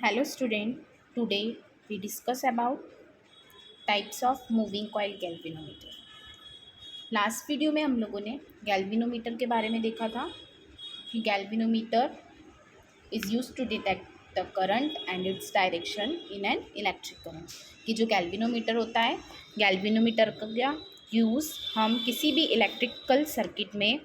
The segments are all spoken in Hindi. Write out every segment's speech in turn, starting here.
Hello student, today we discuss about types of moving coil galvanometer. Last video में हम लोगों ने गैल्वेनोमीटर के बारे में देखा था कि galvanometer is use to detect the current and its direction in an electric current. कि जो गैल्वेनोमीटर होता है, गैल्वेनोमीटर का यूज़ हम किसी भी इलेक्ट्रिकल सर्किट में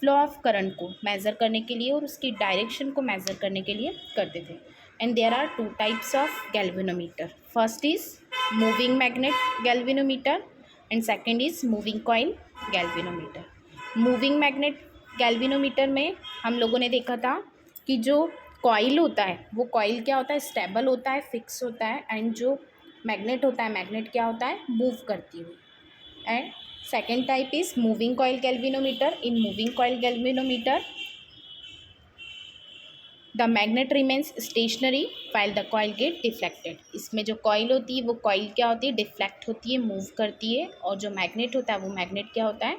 फ्लो ऑफ करंट को मेज़र करने के लिए और उसकी डायरेक्शन को मेज़र करने के लिए करते थे। And there are two types of galvanometer. First is moving magnet galvanometer and second is moving coil galvanometer. Moving magnet galvanometer में हम लोगों ने देखा था कि जो कॉइल होता है वो कॉइल क्या होता है, स्टेबल होता है, फिक्स होता है। एंड जो मैग्नेट होता है, मैग्नेट क्या होता है, मूव करती हुई। And second type is moving coil galvanometer. In moving coil galvanometer, the magnet remains stationary while the coil get deflected. इसमें जो coil होती है वो coil क्या होती है, डिफ्लेक्ट होती है, मूव करती है। और जो मैग्नेट होता है वो मैग्नेट क्या होता है,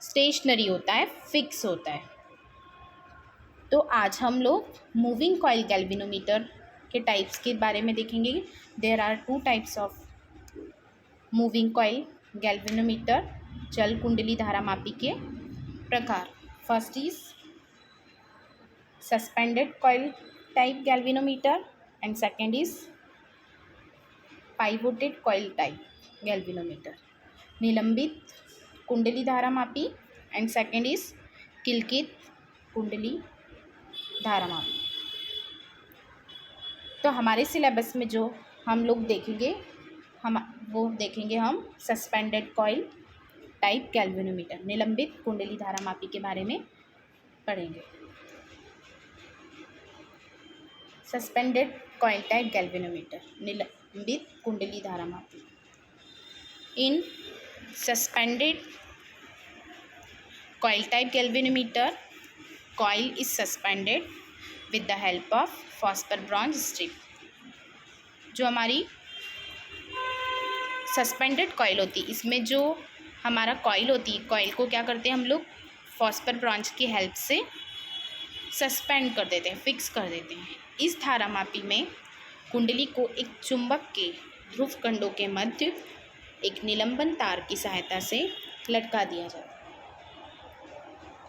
स्टेशनरी होता है, फिक्स होता है। तो आज हम लोग मूविंग कॉइल गैल्वेनोमीटर के टाइप्स के बारे में देखेंगे। There are two types of moving coil galvanometer, चल कुंडली धारामापी के प्रकार। First is suspended coil type galvanometer and second is pivoted coil type galvanometer. निलंबित कुंडली धारामापी एंड सेकंड इज किलकित कुंडली धारामापी। तो हमारे सिलेबस में जो हम लोग देखेंगे हम सस्पेंडेड कॉइल टाइप गैल्वेनोमीटर, निलंबित कुंडली धारामापी के बारे में पढ़ेंगे। सस्पेंडेड कॉइल टाइप गैल्वेनोमीटर, निलंबित कुंडली धारामापी। In suspended coil type galvanometer, coil is suspended with the help of phosphor bronze strip. जो हमारी सस्पेंडेड कॉइल होती है, इसमें जो हमारा कॉइल होती है, कॉइल को क्या करते हैं हम लोग, फॉस्फर ब्रॉन्ज की हेल्प से सस्पेंड कर देते हैं, फिक्स कर देते हैं। इस धारामापी में कुंडली को एक चुंबक के ध्रुव खंडों के मध्य एक निलंबन तार की सहायता से लटका दिया जाता है।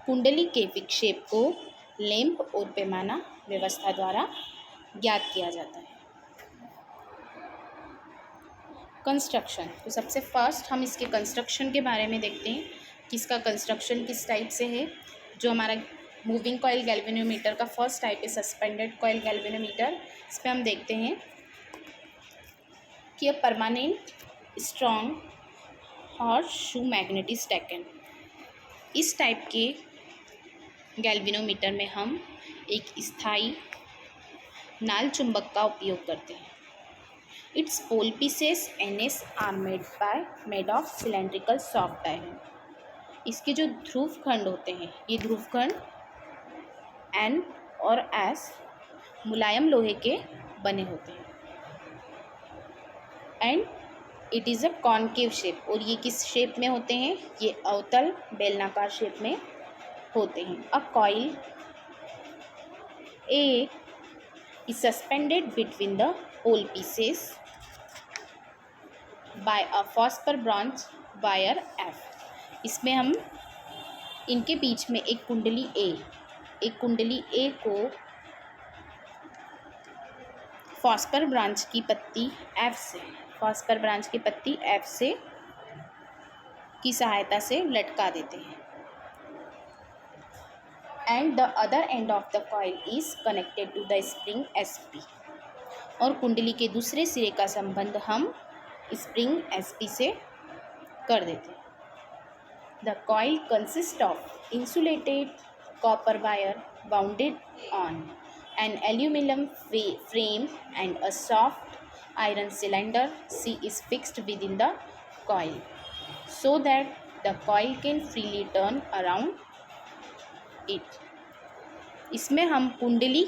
कुंडली के विक्षेप को लैंप और पैमाना व्यवस्था द्वारा ज्ञात किया जाता है। कंस्ट्रक्शन, तो सबसे फर्स्ट हम इसके कंस्ट्रक्शन के बारे में देखते हैं कि इसका कंस्ट्रक्शन किस टाइप से है। जो हमारा मूविंग कॉइल गैल्वेनोमीटर का फर्स्ट टाइप है सस्पेंडेड कॉइल गैल्वेनोमीटर। इस पर हम देखते हैं कि a permanent strong horse shoe magnet is taken. इस टाइप के गैल्वेनोमीटर में हम एक स्थायी नाल चुंबक का उपयोग करते हैं। Its pole pieces NS are made of cylindrical soft iron. इसके जो ध्रुव खंड होते हैं, ये ध्रुव खंड N और S मुलायम लोहे के बने होते हैं। And it is a concave shape, और ये किस शेप में होते हैं, ये अवतल बेलनाकार शेप में होते हैं। A coil A is suspended between the pole pieces by a phosphor bronze wire F। इसमें हम इनके बीच में एक कुंडली A को फॉस्फर ब्रांच की पत्ती F से की सहायता से लटका देते हैं। And the other end of the coil is connected to the spring SP। और कुंडली के दूसरे सिरे का संबंध हम स्प्रिंग SP से कर देते हैं। The coil consist of insulated copper wire bounded on an aluminium frame and a soft iron cylinder C is fixed within the coil so that the coil can freely turn around it। इसमें हम कुंडली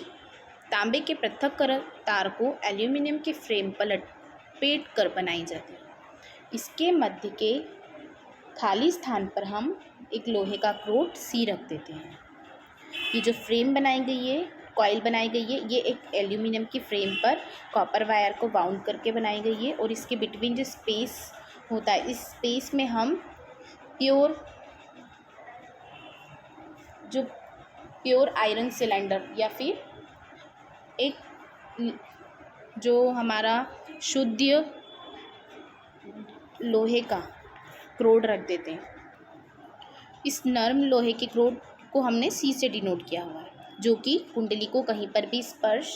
तांबे के पृथक्करण तार को एल्यूमिनियम के फ्रेम पर लपेट कर बनाई जाती है। इसके मध्य के खाली स्थान पर हम एक लोहे का क्रोट C रख देते हैं। ये जो फ्रेम बनाई गई है कॉइल बनाई गई है, ये एक एल्यूमिनियम की फ्रेम पर कॉपर वायर को बाउंड करके बनाई गई है। और इसके बिटवीन जो स्पेस होता है, इस स्पेस में हम प्योर आयरन सिलेंडर या फिर एक जो हमारा शुद्ध लोहे का क्रोड रख देते हैं। इस नर्म लोहे के क्रोड को हमने सी से डिनोट किया हुआ है, जो कि कुंडली को कहीं पर भी स्पर्श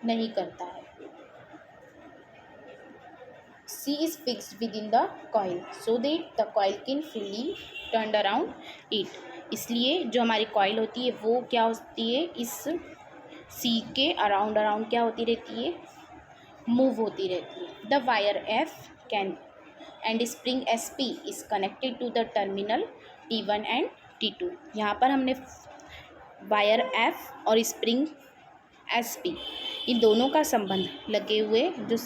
नहीं करता है। C is fixed within the coil so that the coil can freely turned around it। इसलिए जो हमारी कॉइल होती है वो क्या होती है, इस C के अराउंड क्या होती रहती है, मूव होती रहती है। The wire F can and spring SP is connected to the terminal T1 and T2। यहाँ पर हमने वायर F और स्प्रिंग SP इन दोनों का संबंध लगे हुए जो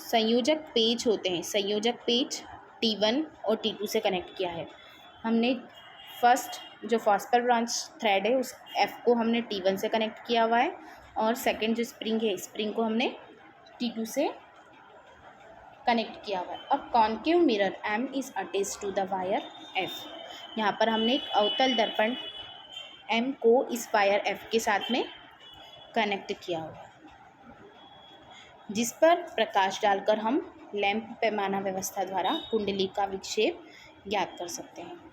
संयोजक पेज होते हैं, संयोजक पेज T1 और T2 से कनेक्ट किया है। हमने फर्स्ट जो फॉस्फर ब्रांच थ्रेड है उस F को हमने T1 से कनेक्ट किया हुआ है, और सेकंड जो स्प्रिंग है, स्प्रिंग को हमने T2 से कनेक्ट किया हुआ है। अब concave mirror M is attached to the wire F। यहाँ पर हमने एक अवतल दर्पण M को इस वायर F के साथ में कनेक्ट किया हुआ है, जिस पर प्रकाश डालकर हम लैंप पैमाना व्यवस्था द्वारा कुंडली का विक्षेप ज्ञात कर सकते हैं।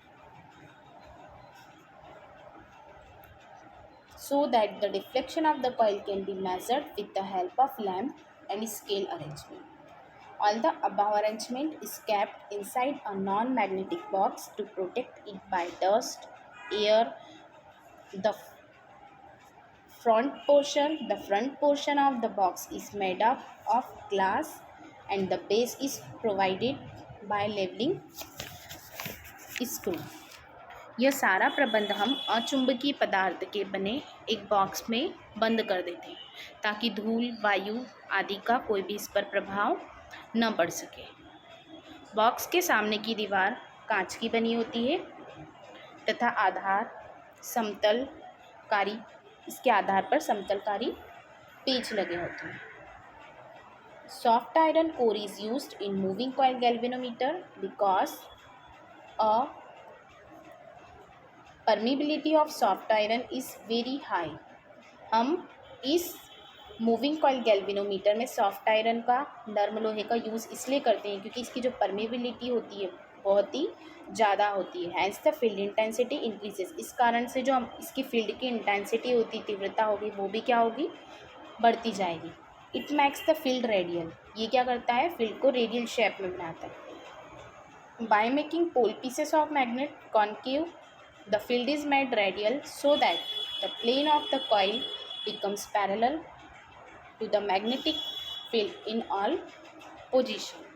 So that the deflection of the coil can be measured with the help of lamp and scale arrangement. All the above arrangement is kept inside a non-magnetic box to protect it by dust, air. The front portion of the box is made up of glass and the base is provided by leveling screw। यह सारा प्रबंध हम अचुंबकीय पदार्थ के बने एक बॉक्स में बंद कर देते हैं ताकि धूल, वायु आदि का कोई भी इस पर प्रभाव न पड़ सके। बॉक्स के सामने की दीवार कांच की बनी होती है तथा इसके आधार पर समतलकारी पेच लगे होते हैं। Soft iron core is used in moving coil galvanometer because a permeability of soft iron is very high. हम इस मूविंग कॉइल गैल्वेनोमीटर में सॉफ्ट आयरन का, नर्म लोहे का यूज़ इसलिए करते हैं क्योंकि इसकी जो परमिबिलिटी होती है बहुत ही ज़्यादा होती है। Hence the field intensity increases. इस कारण से जो हम इसकी फील्ड की इंटेंसिटी होती, तीव्रता होगी, वो भी क्या होगी, बढ़ती जाएगी। It makes the field radial. ये क्या करता है, फील्ड को रेडियल शेप में बनाता है। By making pole pieces of magnet concave the field is made radial so that the plane of the coil becomes parallel to the magnetic field in all positions.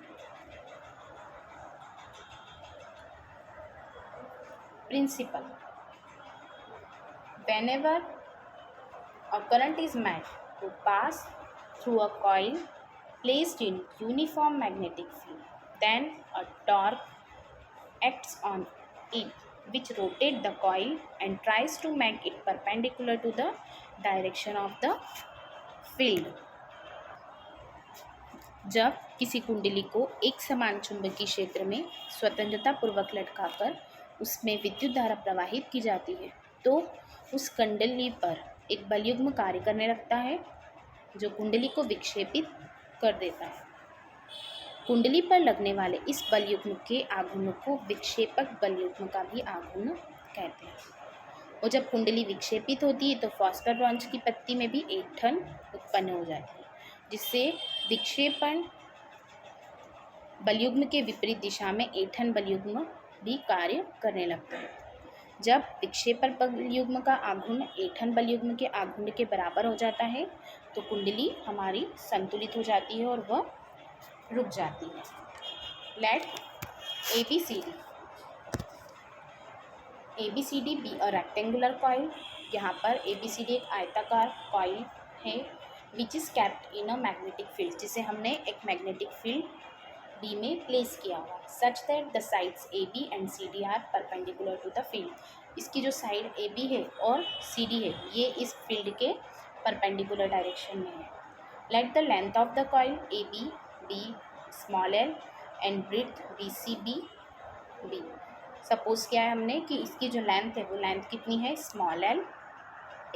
Principle: whenever a current is made to pass through a coil placed in uniform magnetic field, then a torque acts on it which rotate the coil and tries to make it perpendicular to the direction of the field। जब किसी कुंडली को एक समान चुंबकीय क्षेत्र में स्वतंत्रता पूर्वक लटकाकर उसमें विद्युत धारा प्रवाहित की जाती है तो उस कुंडली पर एक बलयुग्म कार्य करने लगता है जो कुंडली को विक्षेपित कर देता है। कुंडली पर लगने वाले इस बलयुग्म के आघूर्ण को विक्षेपक बलयुग्म का भी आघूर्ण कहते हैं। और जब कुंडली विक्षेपित होती है तो फॉस्फर ब्रांच की पत्ती में भी ऐंठन उत्पन्न हो जाती है, जिससे विक्षेपण बलयुग्म के विपरीत दिशा में ऐंठन बलयुग्म भी कार्य करने लगता है। जब विक्षेपण बलयुग्म का आघूर्ण ऐंठन बलयुग्म के आघूर्ण के बराबर हो जाता है तो कुंडली हमारी संतुलित हो जाती है और वह रुक जाती है। Let ABCD be a rectangular coil. यहाँ पर ABCD एक आयताकार कॉइल है which is kept in a magnetic field, जिसे हमने एक मैग्नेटिक फील्ड B में प्लेस किया हुआ, such that the sides AB and CD are perpendicular to the field. इसकी जो साइड ए बी है और सी डी है ये इस फील्ड के परपेंडिकुलर डायरेक्शन में है. Let the length of the coil A B small l and breadth B C b. Suppose क्या है हमने कि इसकी जो लेंथ है वो लेंथ कितनी है स्मॉल एल,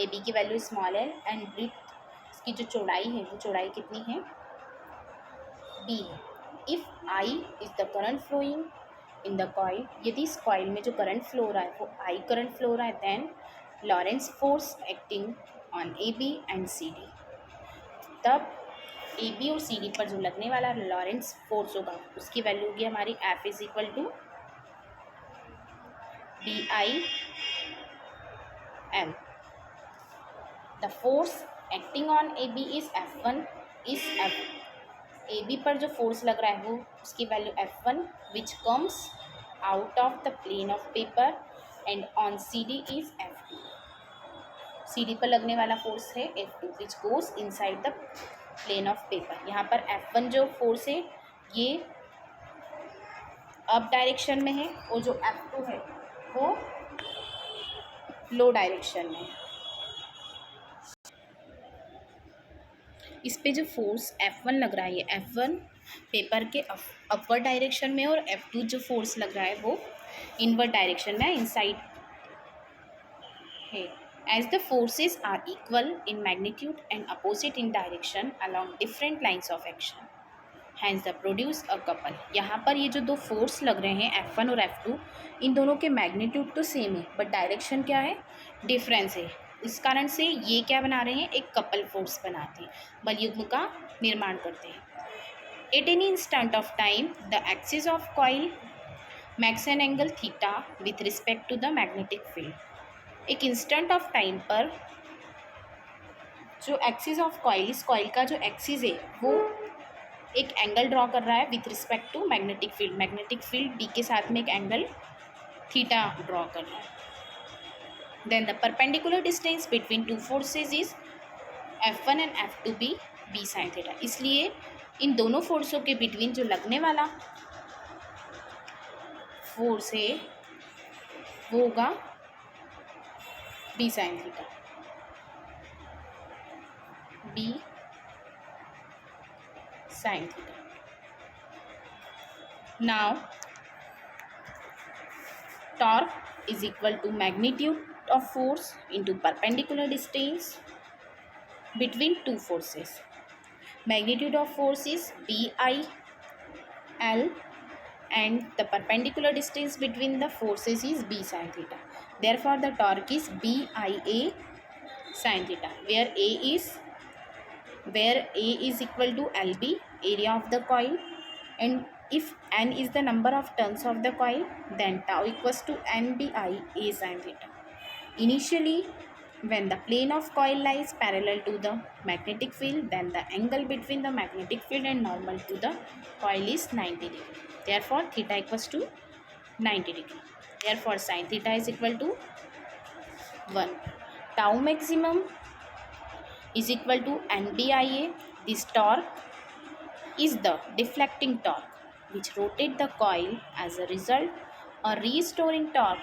ए बी की value small l and breadth इसकी जो चौड़ाई है वो चौड़ाई कितनी है बी है. If I is the current flowing in the coil, यदि इस कॉइल में जो करंट फ्लो हो रहा है वो आई करंट फ्लो हो रहा है, then Lorentz force acting on A B and C D. तब ए बी और सी डी पर जो लगने वाला लॉरेंट्ज फोर्स होगा उसकी वैल्यू होगी हमारी F is equal to D I M. The force acting on A B is F1 is A B पर जो फोर्स लग रहा है वो उसकी value F1 which comes out of the plane of paper and on C D is F2. C D पर लगने वाला फोर्स है F2 which goes inside the plane of paper. यहाँ पर F1 जो फोर्स है ये अप डायरेक्शन में है और जो F2 है वो लो डायरेक्शन में है. इस पे जो फोर्स F1 लग रहा है ये F1 पेपर के अपवर्ड डायरेक्शन में और F2 जो फोर्स लग रहा है वो इनवर्ड डायरेक्शन में इनसाइड है. As the forces are equal in magnitude and opposite in direction along different lines of action hence they produce a couple. यहाँ पर ये जो दो फोर्स लग रहे हैं F1 और F2 इन दोनों के मैग्नीट्यूड तो सेम है बट डायरेक्शन क्या है डिफरेंस है. इस कारण से ये क्या बना रहे हैं एक कपल फोर्स बनाते हैं, बलयुग्म का निर्माण करते हैं. At any instant of time the axis of coil makes an angle theta with respect to the magnetic field. एक इंस्टेंट ऑफ टाइम पर जो एक्सिस ऑफ कॉइल इस कॉइल का जो एक्सिस है वो एक एंगल ड्रॉ कर रहा है with respect to magnetic field. Magnetic field D के साथ में एक एंगल थीटा ड्रॉ कर रहा है. Then the perpendicular distance between two forces is F1 and F2 B sin theta. इसलिए इन दोनों फोर्सों के बिटवीन जो लगने वाला फोर्स है वो होगा B sin theta. B sin theta. Now torque is equal to magnitude of force into perpendicular distance between two forces. Magnitude of force is BIL and the perpendicular distance between the forces is B sin theta. Therefore the torque is BIA sin theta, where A is equal to LB, area of the coil, and if N is the number of turns of the coil, then tau equals to NBI A sin theta. Initially, when the plane of coil lies parallel to the magnetic field, then the angle between the magnetic field and normal to the coil is 90 degree. Therefore, theta equals to 90 degree. Therefore, sin theta is equal to 1. Tau maximum is equal to NBIA. This torque is the deflecting torque which rotates the coil. As a result, a restoring torque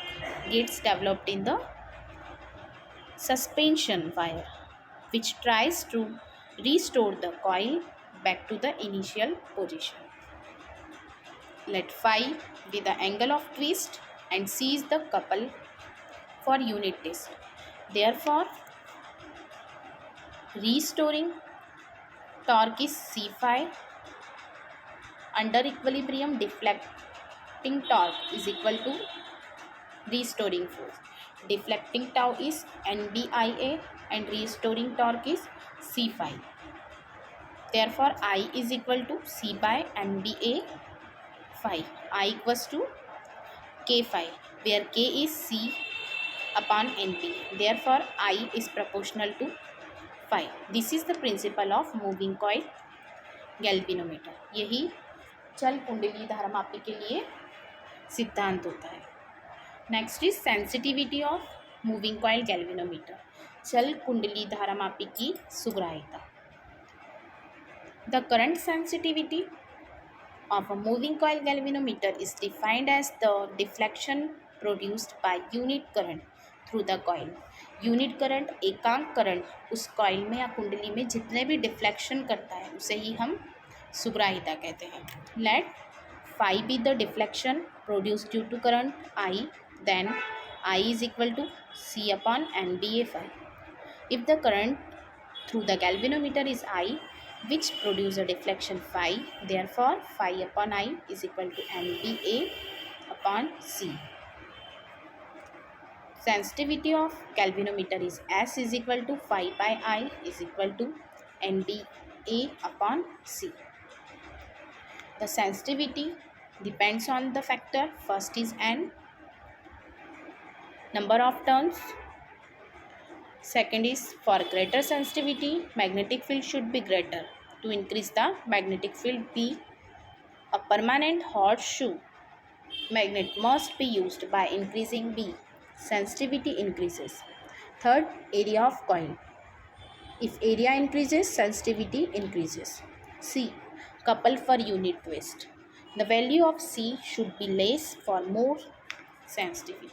gets developed in the suspension wire which tries to restore the coil back to the initial position. Let phi be the angle of twist and C is the couple for unit test. Therefore, restoring torque is C phi under equilibrium. Deflecting torque is equal to restoring force. Deflecting tau is NBIA and restoring torque is C phi. Therefore, I is equal to C by NBA phi. I equals to K phi, where K is C upon NB. Therefore, I is proportional to phi. This is the principle of moving coil galvanometer. यही चल कुंडली धारामापी के लिए सिद्धांत होता है. Next is sensitivity of moving coil galvanometer. चल कुंडली धारामापी की सुग्राह्यता. The current sensitivity of a moving coil galvanometer is defined as the deflection produced by unit current through the coil. Unit current, एकांक करंट उस कॉइल में या कुंडली में जितने भी डिफ्लेक्शन करता है उसे ही हम सुग्राहिता कहते हैं। Let phi be the deflection produced due to current I, then I is equal to C upon NBA phi. If the current through the galvanometer is I, which produce a deflection phi, therefore phi upon I is equal to NBA upon C. Sensitivity of galvanometer is S is equal to phi by I is equal to NBA upon C. The sensitivity depends on the factor. First is N, number of turns. Second is for greater sensitivity, magnetic field should be greater. To increase the magnetic field, B, a permanent horseshoe magnet must be used. By increasing B, sensitivity increases. Third, area of coil. If area increases, sensitivity increases. C, couple per unit twist. The value of C should be less for more sensitivity.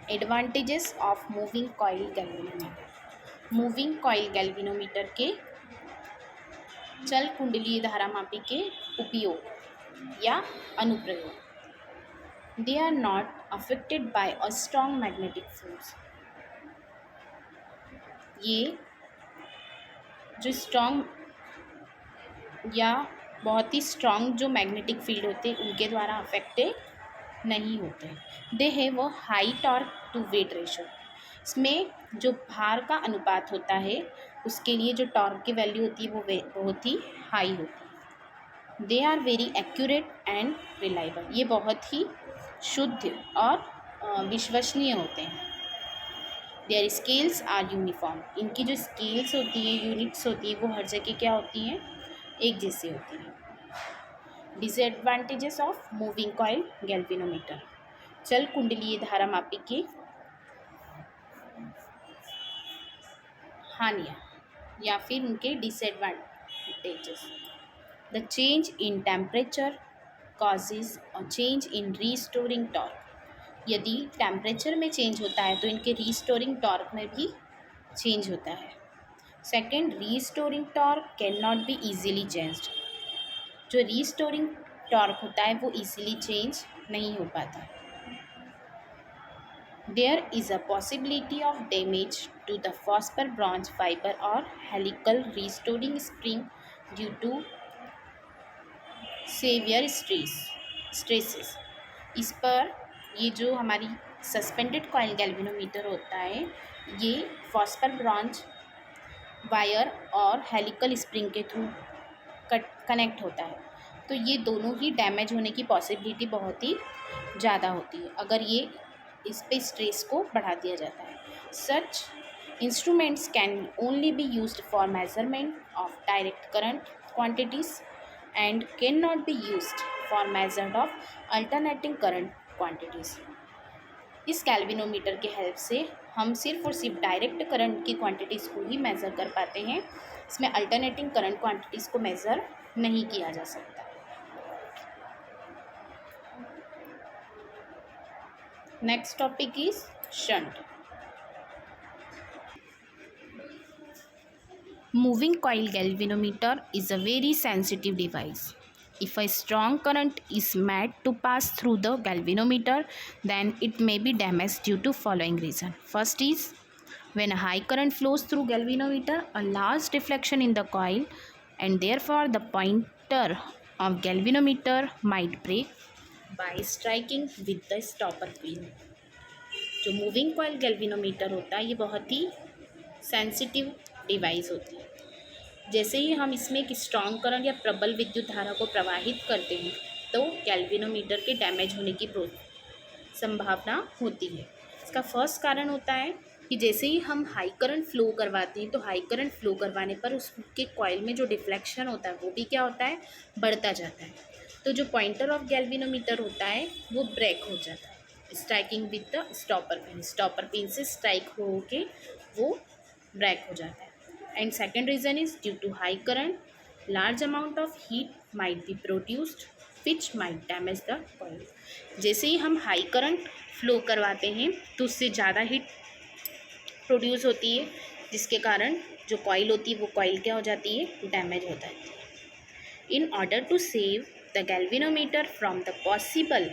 Advantages of moving coil galvanometer. Moving coil galvanometer के चल कुंडलीय धारामापी के उपयोग या अनुप्रयोग। They are not affected by a strong magnetic force. ये जो स्ट्रॉन्ग या बहुत ही स्ट्रॉन्ग जो मैग्नेटिक फील्ड होते हैं उनके द्वारा अफेक्टेड नहीं होते। They have a high torque to weight ratio. इसमें जो भार का अनुपात होता है उसके लिए जो टॉर्क की वैल्यू होती है वो बहुत ही हाई होती है। They are very accurate and reliable. ये बहुत ही शुद्ध और विश्वसनीय होते हैं। Their scales are uniform. इनकी जो स्केल्स होती हैं, यूनिट्स होती है, वो हर जगह क्या होती हैं, एक जैसी होती हैं। Disadvantages of moving coil galvanometer. चल कुंडलीय धारामापी की हानियाँ या फिर उनके disadvantages. The change in temperature causes a change in restoring torque. यदि टेम्परेचर में चेंज होता है तो इनके रीस्टोरिंग टॉर्क में भी चेंज होता है। Second, restoring torque can not be easily changed. जो रीस्टोरिंग टॉर्क होता है वो ईजिली चेंज नहीं हो पाता। There is a possibility of damage to the phosphor bronze fiber or helical restoring spring due to severe stresses. इस पर ये जो हमारी सस्पेंडेड कॉइल गैल्वेनोमीटर होता है ये फॉस्फर ब्रॉन्ज वायर और हेलिकल स्प्रिंग के थ्रू कनेक्ट होता है, तो ये दोनों ही डैमेज होने की पॉसिबिलिटी बहुत ही ज़्यादा होती है अगर ये इस पे स्ट्रेस को बढ़ा दिया जाता है। Such instruments can only be used for measurement of direct current quantities and can not be used for measured of alternating current quantities. इस गैल्वेनोमीटर के हेल्प से हम सिर्फ और सिर्फ डायरेक्ट करंट की क्वांटिटीज़ को ही मेज़र कर पाते हैं। इसमें अल्टरनेटिंग करंट क्वांटिटीज़ को मेज़र नहीं किया जा सकता। Next topic is shunt. Moving coil galvanometer is a very sensitive device. If a strong current is made to pass through the galvanometer, then it may be damaged due to following reason. First is when a high current flows through galvanometer, a large deflection in the coil, and therefore the pointer of galvanometer might break by striking with the stopper pin. जो मूविंग कॉइल गैल्वेनोमीटर होता है ये बहुत ही सेंसिटिव डिवाइस होती है। जैसे ही हम इसमें एक स्ट्रॉन्ग करंट या प्रबल विद्युत धारा को प्रवाहित करते हैं तो गैल्वेनोमीटर के डैमेज होने की संभावना होती है। इसका फर्स्ट कारण होता है कि जैसे ही हम हाई करंट फ्लो करवाते हैं तो हाई करंट फ्लो करवाने पर उसके कॉइल में जो डिफ्लेक्शन होता है वो भी क्या होता है, बढ़ता जाता है। तो जो पॉइंटर ऑफ गैल्वेनोमीटर होता है वो ब्रेक हो जाता है striking with the stopper pin से स्ट्राइक हो के वो ब्रेक हो जाता है। And second reason is due to high current large amount of heat might be produced which might damage the coil. जैसे ही हम हाई करंट फ्लो करवाते हैं तो उससे ज़्यादा हीट प्रोड्यूस होती है, जिसके कारण जो कॉइल होती है वो कॉइल क्या हो जाती है, डैमेज होता है. In order to save the galvanometer from the possible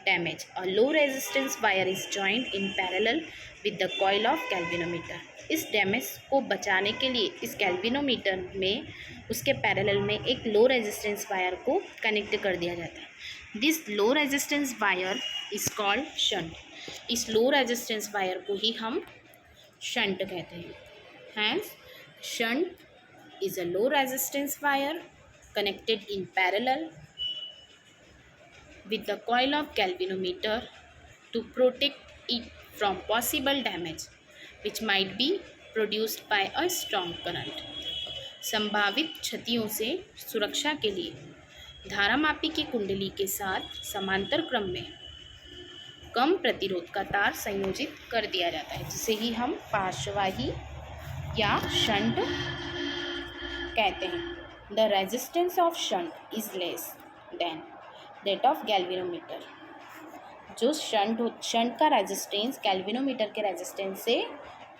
damage, a low resistance wire is joined in parallel with the coil of galvanometer. इस डैमेज को बचाने के लिए इस गैल्वेनोमीटर में उसके पैरेलल में एक लो रेजिस्टेंस वायर को कनेक्ट कर दिया जाता है. This low resistance wire is called shunt. इस लो रेजिस्टेंस वायर को ही हम शंट कहते हैं. Hence shunt is a low resistance wire connected in parallel with the coil of galvanometer to protect it from possible damage which might be produced by a strong current. संभावित क्षतियों से सुरक्षा के लिए धारामापी की कुंडली के साथ समांतर क्रम में कम प्रतिरोध का तार संयोजित कर दिया जाता है, जिसे ही हम पार्श्ववाही या शंट कहते हैं. The resistance of shunt is less than that of galvanometer. जो शंट का रेजिस्टेंस गैल्वेनोमीटर के रेजिस्टेंस से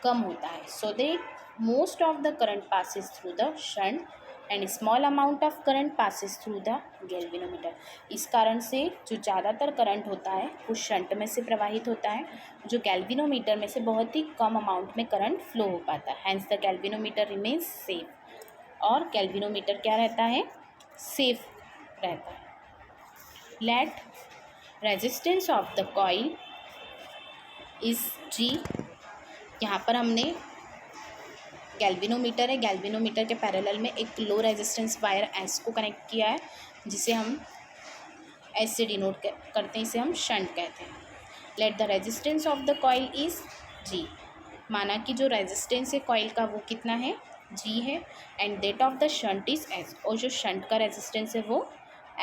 कम होता है. So that most of the current passes through the shunt and small amount of current passes through the galvanometer. इस कारण से जो ज़्यादातर करंट होता है वो शंट में से प्रवाहित होता है, जो गैल्वेनोमीटर में से बहुत ही कम अमाउंट में करंट फ्लो हो पाता है. Hence the galvanometer remains safe. और गैल्वेनोमीटर क्या रहता है, सेफ रहता है. Let resistance of the coil is G. यहाँ पर हमने गैल्वेनोमीटर है, गैल्वेनोमीटर के पैरेलल में एक लो रेजिस्टेंस वायर एस को कनेक्ट किया है, जिसे हम एस से डिनोट करते हैं, इसे हम शंट कहते हैं. Let the resistance of the coil is G. माना कि जो रेजिस्टेंस है कॉइल का वो कितना है, जी है, and that of the shunt is S. और जो शंट का रेजिस्टेंस है वो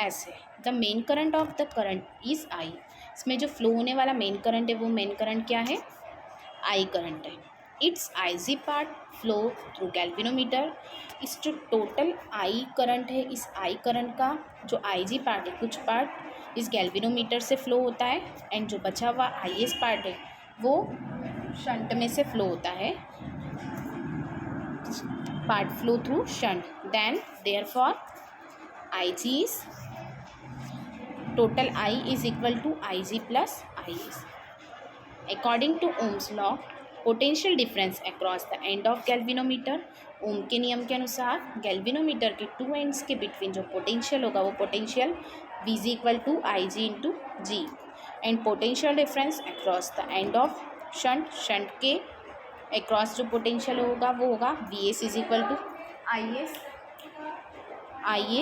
एस है. The main current of the current is I. इसमें जो फ्लो होने वाला मेन करंट है वो मेन करंट क्या है, आई करंट है. It's I G part flow through galvanometer. इस जो टोटल आई करंट है, इस आई करंट का जो आई जी पार्ट है, कुछ पार्ट इस गैल्वेनोमीटर से फ्लो होता है, एंड जो बचा हुआ आई एस पार्ट है वो शंट में से फ्लो होता है. Part flow through shunt. Then therefore Ig is total I is equal to Ig plus Is. According to Ohm's law, potential difference across the end of galvanometer. ओम के नियम के अनुसार गैल्वेनोमीटर के टू एंड्स के बिटवीन जो पोटेंशियल होगा वो potential Vg equal to Ig into G. And potential difference across the end of shunt. Shunt के अक्रॉस जो पोटेंशियल होगा वो होगा V S is equal to I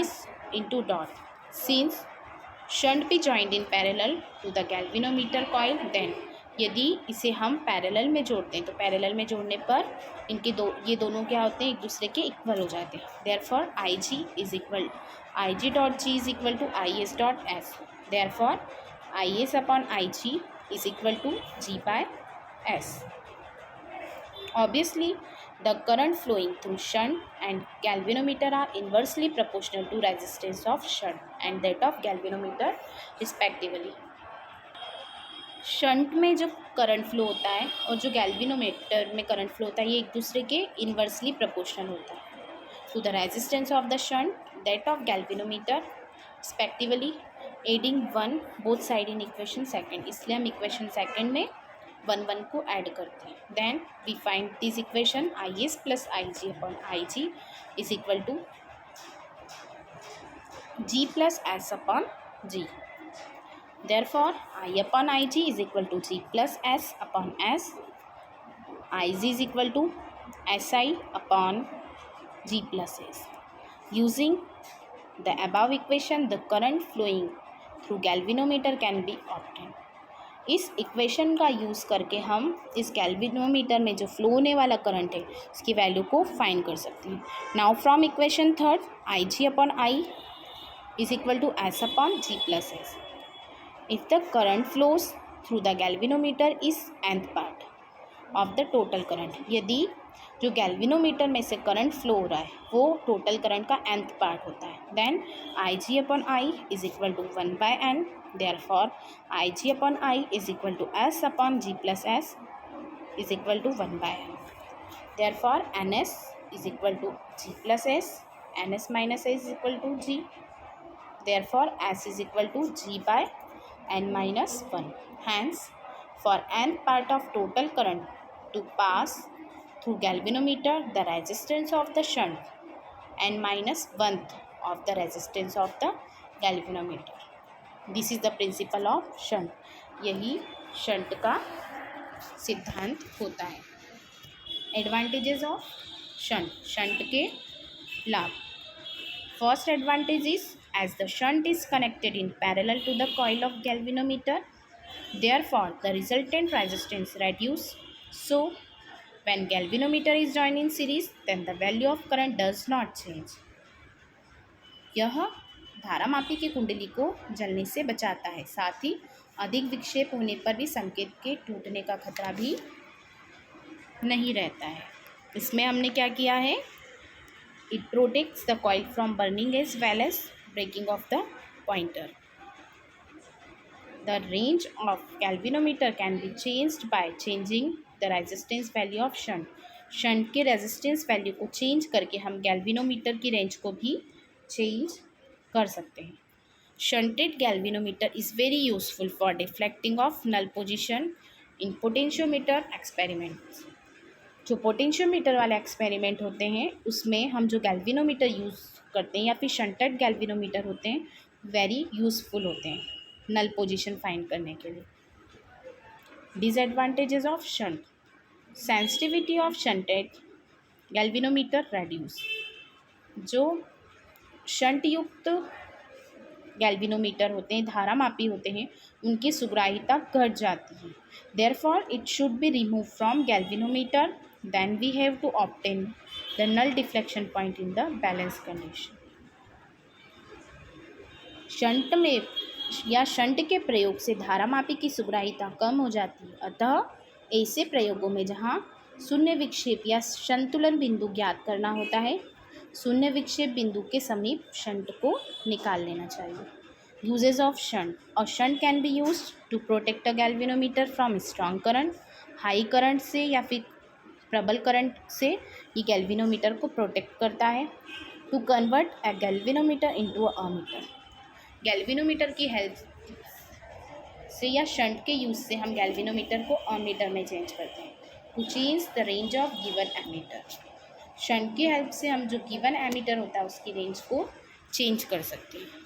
S into dot. Since shunt be joined in parallel to the galvanometer coil, then यदि इसे हम पैरेलल में जोड़ते हैं तो पैरेलल में जोड़ने पर इनके ये दोनों क्या होते हैं, एक दूसरे के इक्वल हो जाते हैं. Therefore I G is equal I G dot G is equal to I S dot S. Therefore I S upon I G is equal to G by S. Obviously, the current flowing through shunt and galvanometer are inversely proportional to resistance of shunt and that of galvanometer respectively. Shunt में जो करंट फ्लो होता है और जो गैल्वेनोमीटर में करंट फ्लो होता है ये एक दूसरे के इन्वर्सली प्रोपोर्शनल होता है to the resistance of the shunt that of galvanometer respectively. Adding one both side in equation second. इसलिए हम इक्वेशन सेकंड में 1 को ऐड करते हैं. Then we find this equation I S plus I G upon I G is equal to G plus S upon G. Therefore I upon I G is equal to G plus S upon S. I G is equal to S I upon G plus S. Using the above equation the current flowing through galvanometer can be obtained. इस इक्वेशन का यूज़ करके हम इस गैल्वेनोमीटर में जो फ्लो होने वाला करंट है उसकी वैल्यू को फाइंड कर सकते हैं. Now from equation third I G upon I is equal to S upon G plus S. If the current flows through the galvanometer is nth part of the total current. यदि जो गैल्वेनोमीटर में से करंट फ्लो हो रहा है वो टोटल करंट का nth पार्ट होता है। Then Ig upon I is equal to 1/n, therefore Ig upon I is equal to S upon G plus S is equal to 1/n, therefore Ns is equal to G plus S, Ns minus S is equal to G, therefore S is equal to G by n minus 1. Hence, for n part of total current to pass through galvanometer, the resistance of the shunt n minus 1th of the resistance of the galvanometer. This is the principle of shunt. यही शंट का सिद्धांत होता है। एडवांटेजेस ऑफ शंट, शंट के लाभ। First advantage is as the shunt is connected in parallel to the coil of galvanometer, therefore the resultant resistance reduce. So when galvanometer is joined in series, then the value of current does not change. यह धारामापी की कुंडली को जलने से बचाता है, साथ ही अधिक विक्षेप होने पर भी संकेत के टूटने का खतरा भी नहीं रहता है। इसमें हमने क्या किया है, it protects the coil from burning as well as breaking of the pointer. The range of galvanometer can be changed by changing the resistance value of shunt. Shunt के रेजिस्टेंस वैल्यू को चेंज करके हम गैल्वेनोमीटर की रेंज को भी चेंज कर सकते हैं। Shunted galvanometer is very useful for deflecting of null position in potentiometer experiments. जो पोटेंशियोमीटर वाले एक्सपेरिमेंट होते हैं उसमें हम जो गैल्वेनोमीटर यूज़ करते हैं या फिर शंटेड गैल्वेनोमीटर होते हैं वेरी यूज़फुल होते हैं नल पोजीशन फाइंड करने के लिए। Disadvantages of shunt, sensitivity of shunted galvanometer reduce. जो शंट युक्त गैल्वेनोमीटर होते हैं, धारामापी होते हैं, उनकी सुग्राह्यता घट जाती है। Therefore it should be remove from galvanometer, then we have to obtain the null deflection point in the balanced condition. Shunt में या शंट के प्रयोग से धारामापी की सुग्राह्यता कम हो जाती है, अतः ऐसे प्रयोगों में जहाँ शून्य विक्षेप या संतुलन बिंदु ज्ञात करना होता है, शून्य विक्षेप बिंदु के समीप शंट को निकाल लेना चाहिए। यूजेस ऑफ शंट, और shunt can be used to protect a galvanometer from strong current. High current से या फिर प्रबल करंट से ये गैल्वेनोमीटर को प्रोटेक्ट करता है। To convert a galvanometer into a ammeter, galvanometer की हेल्प से या शंट के यूज से हम गैल्वेनोमीटर को अमीटर में चेंज करते हैं। To change the range of given ammeter, shunt की हेल्प से हम जो गिवन एमीटर होता है उसकी रेंज को चेंज कर सकते हैं।